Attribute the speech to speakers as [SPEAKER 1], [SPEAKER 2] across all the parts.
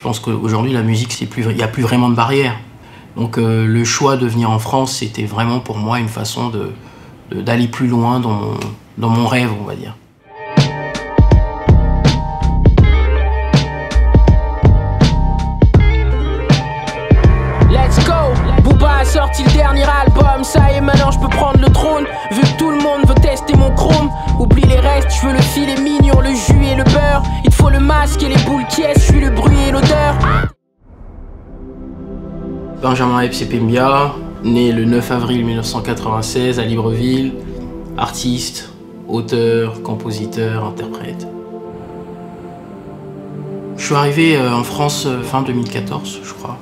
[SPEAKER 1] Je pense qu'aujourd'hui, la musique, il n'y a plus vraiment de barrière. Donc le choix de venir en France, c'était vraiment pour moi une façon d'aller plus loin dans mon rêve, on va dire.
[SPEAKER 2] Let's go! Booba a sorti le dernier album, ça y est, maintenant je peux prendre le trône. Vu que tout le monde veut tester mon chrome, oublie les restes, je veux le filet mignon, le jus et le beurre. Il te faut le masque et les boules qui est, je suis le bruit et l'odeur.
[SPEAKER 1] Benjamin Epps Mbia, né le 9 avril 1996 à Libreville, artiste, auteur, compositeur, interprète. Je suis arrivé en France fin 2014, je crois.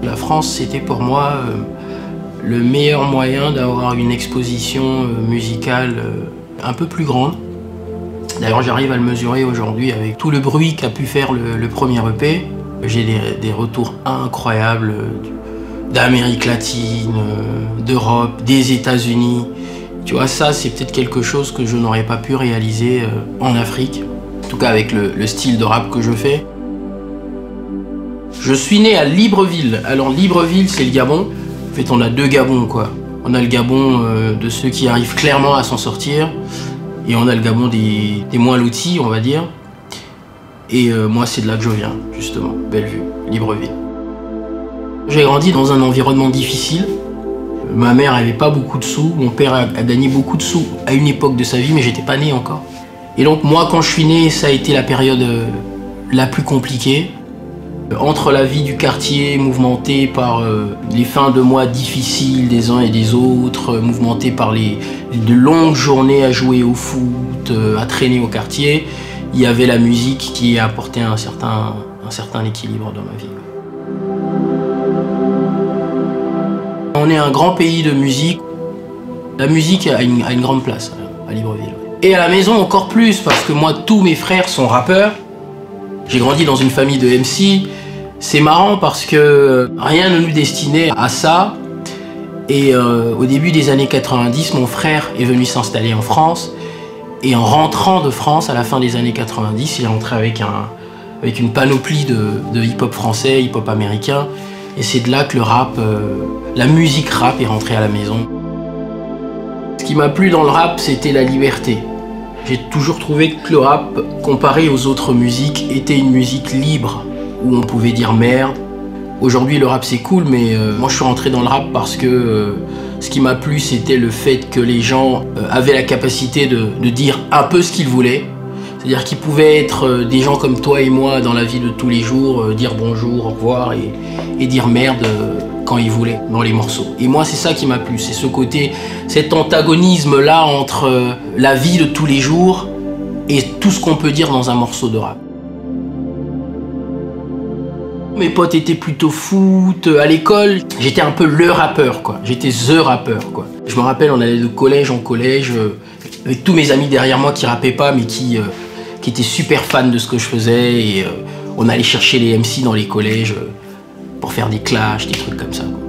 [SPEAKER 1] La France, c'était pour moi le meilleur moyen d'avoir une exposition musicale un peu plus grande. D'ailleurs, j'arrive à le mesurer aujourd'hui avec tout le bruit qu'a pu faire le premier EP. J'ai des retours incroyables d'Amérique latine, d'Europe, des États-Unis. Tu vois, ça, c'est peut-être quelque chose que je n'aurais pas pu réaliser en Afrique. En tout cas, avec le style de rap que je fais. Je suis né à Libreville. Alors, Libreville, c'est le Gabon. En fait, on a deux Gabons, quoi. On a le Gabon de ceux qui arrivent clairement à s'en sortir. Et on a le Gabon des moins lotis, on va dire. Et moi, c'est de là que je viens, justement, Bellevue, Libreville. J'ai grandi dans un environnement difficile. Ma mère n'avait pas beaucoup de sous, mon père a gagné beaucoup de sous à une époque de sa vie, mais j'étais pas né encore. Et donc moi, quand je suis né, ça a été la période la plus compliquée. Entre la vie du quartier, mouvementée par les fins de mois difficiles des uns et des autres, mouvementée par de longues journées à jouer au foot, à traîner au quartier, il y avait la musique qui apportait un certain équilibre dans ma vie. On est un grand pays de musique. La musique a une grande place à Libreville. Et à la maison encore plus, parce que moi, tous mes frères sont rappeurs. J'ai grandi dans une famille de MC. C'est marrant parce que rien ne nous destinait à ça. Et au début des années 90, mon frère est venu s'installer en France. Et en rentrant de France, à la fin des années 90, il est rentré avec une panoplie de hip-hop français, hip-hop américain. Et c'est de là que le rap, la musique rap est rentrée à la maison. Ce qui m'a plu dans le rap, c'était la liberté. J'ai toujours trouvé que le rap, comparé aux autres musiques, était une musique libre, où on pouvait dire merde. Aujourd'hui, le rap c'est cool, mais moi je suis rentré dans le rap parce que ce qui m'a plu, c'était le fait que les gens avaient la capacité de dire un peu ce qu'ils voulaient. C'est-à-dire qu'ils pouvaient être des gens comme toi et moi dans la vie de tous les jours, dire bonjour, au revoir et dire merde quand ils voulaient dans les morceaux. Et moi, c'est ça qui m'a plu, c'est ce côté, cet antagonisme-là entre la vie de tous les jours et tout ce qu'on peut dire dans un morceau de rap. Mes potes étaient plutôt foot, à l'école, j'étais un peu le rappeur, quoi. J'étais the rappeur, quoi. Je me rappelle, on allait de collège en collège, avec tous mes amis derrière moi qui rappaient pas, mais qui étaient super fans de ce que je faisais, et on allait chercher les MC dans les collèges pour faire des clashs, des trucs comme ça, quoi.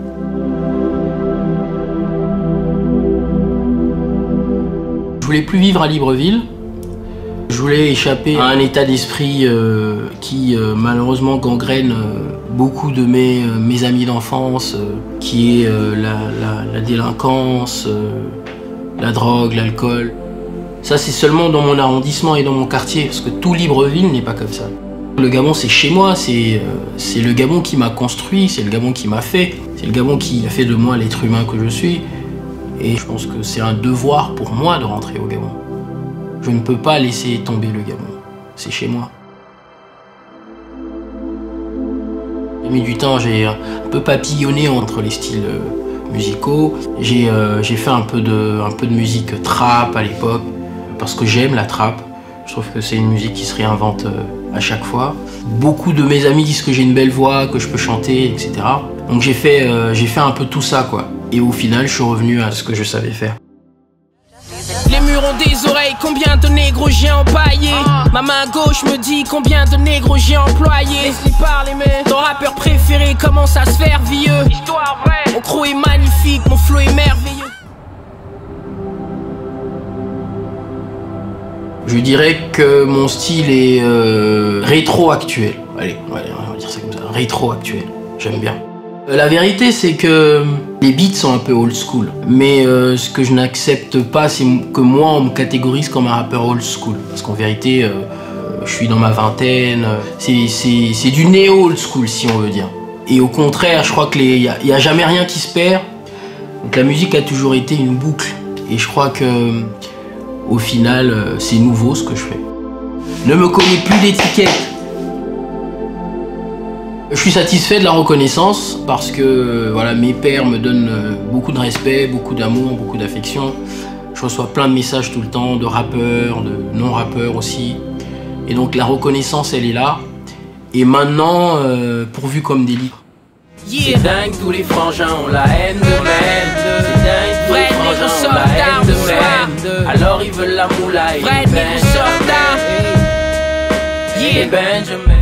[SPEAKER 1] Je voulais plus vivre à Libreville. Je voulais échapper à un état d'esprit qui malheureusement gangrène beaucoup de mes amis d'enfance, qui est la délinquance, la drogue, l'alcool. Ça, c'est seulement dans mon arrondissement et dans mon quartier, parce que tout Libreville n'est pas comme ça. Le Gabon, c'est chez moi, c'est le Gabon qui m'a construit, c'est le Gabon qui m'a fait, c'est le Gabon qui a fait de moi l'être humain que je suis. Et je pense que c'est un devoir pour moi de rentrer au Gabon. Je ne peux pas laisser tomber le Gabon, c'est chez moi. J'ai mis du temps, j'ai un peu papillonné entre les styles musicaux. J'ai fait un peu de musique trap à l'époque, parce que j'aime la trap. Je trouve que c'est une musique qui se réinvente à chaque fois. Beaucoup de mes amis disent que j'ai une belle voix, que je peux chanter, etc. Donc j'ai fait un peu tout ça, quoi. Et au final, je suis revenu à ce que je savais faire.
[SPEAKER 2] Les murs ont des oreilles, combien de négros j'ai empaillé. Ma main gauche me dit combien de négros j'ai employé. Laisse-les parler, mais ton rappeur préféré commence à se faire vieux. Histoire vraie. Mon crew est magnifique, mon flow est merveilleux.
[SPEAKER 1] Je dirais que mon style est rétro-actuel. allez, on va dire ça comme ça, rétro-actuel. J'aime bien. La vérité, c'est que les beats sont un peu old school. Mais ce que je n'accepte pas, c'est que moi, on me catégorise comme un rappeur old school. Parce qu'en vérité, je suis dans ma vingtaine. C'est du néo old school, si on veut dire. Et au contraire, je crois qu'il n'y a jamais rien qui se perd. Donc la musique a toujours été une boucle. Et je crois que au final, c'est nouveau ce que je fais. Ne me collez plus d'étiquettes. Je suis satisfait de la reconnaissance parce que voilà, mes pairs me donnent beaucoup de respect, beaucoup d'amour, beaucoup d'affection. Je reçois plein de messages tout le temps, de rappeurs, de non-rappeurs aussi. Et donc la reconnaissance, elle est là. Et maintenant, pourvu comme des livres.
[SPEAKER 2] Yeah. C'est dingue, tous les frangins ont la haine de même. C'est dingue, tous les frangins ont la haine de même. Alors ils veulent la moula et les Benjamins. Yeah.